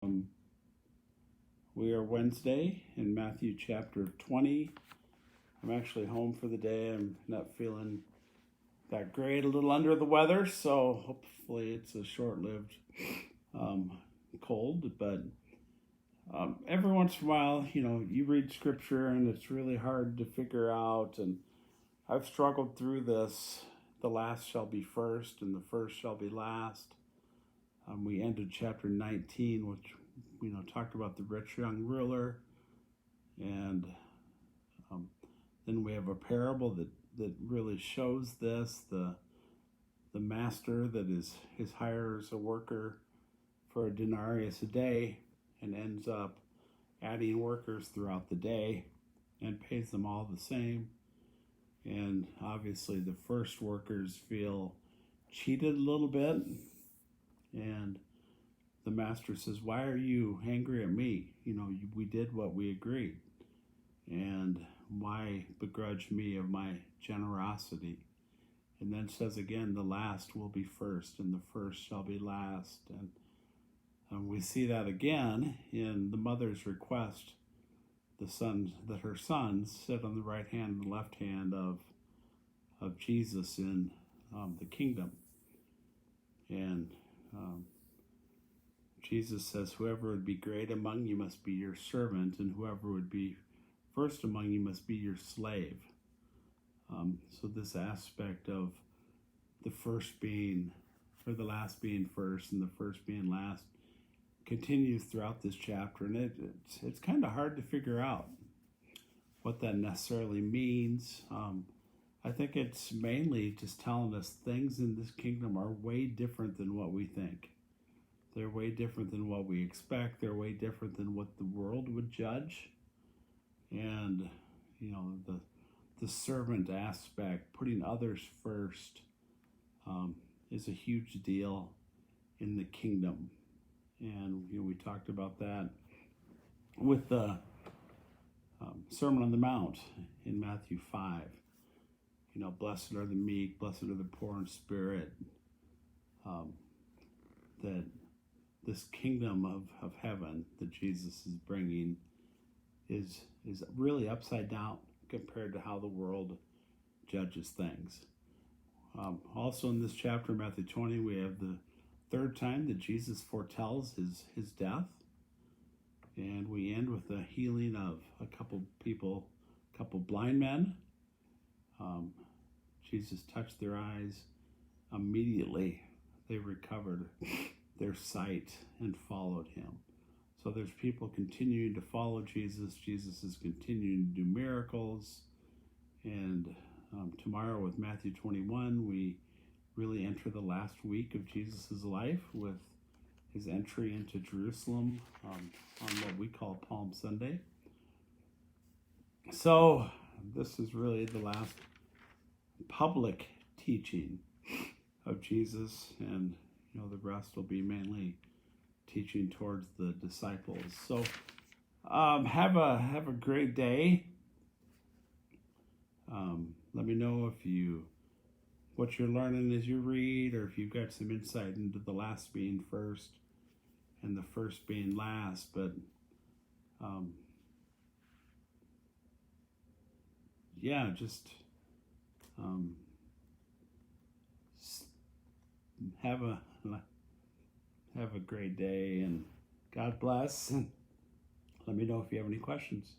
Um, we are Wednesday in Matthew chapter 20. I'm actually home for the day. I'm not feeling that great, a little under the weather, so hopefully it's a short-lived um, cold. But every once in a while, you read scripture and it's really hard to figure out. And I've struggled through this. The last shall be first, and the first shall be last. We ended chapter 19, which talked about the rich young ruler, and then we have a parable that really shows this: the master that hires a worker for a denarius a day, and ends up adding workers throughout the day, and pays them all the same. And obviously, the first workers feel cheated a little bit, and the master says, "Why are you angry at me? We did what we agreed. And why begrudge me of my generosity?" And then says again, the last will be first, and the first shall be last. And we see that again in the mother's request, that her sons sit on the right hand and left hand of Jesus in the kingdom. And Jesus says, "Whoever would be great among you must be your servant, and whoever would be first among you must be your slave." So this aspect of the first being, or the last being first and the first being last, continues throughout this chapter. And it's kind of hard to figure out what that necessarily means. I think it's mainly just telling us things in this kingdom are way different than what we think. They're way different than what we expect. They're way different than what the world would judge. And, the servant aspect, putting others first, is a huge deal in the kingdom. And, we talked about that with the Sermon on the Mount in Matthew 5. Blessed are the meek, blessed are the poor in spirit. That this kingdom of heaven that Jesus is bringing is really upside down compared to how the world judges things. Also in this chapter, Matthew 20, we have the third time that Jesus foretells his death. And we end with the healing of a couple blind men. Jesus touched their eyes. Immediately, they recovered their sight and followed him. So there's people continuing to follow Jesus. Jesus is continuing to do miracles. And tomorrow with Matthew 21, we really enter the last week of Jesus' life with his entry into Jerusalem on what we call Palm Sunday. So this is really the last public teaching of Jesus, and the rest will be mainly teaching towards the disciples. So have a great day. Let me know what you're learning as you read, or if you've got some insight into the last being first and the first being last. But just have a great day, and God bless. Let me know if you have any questions.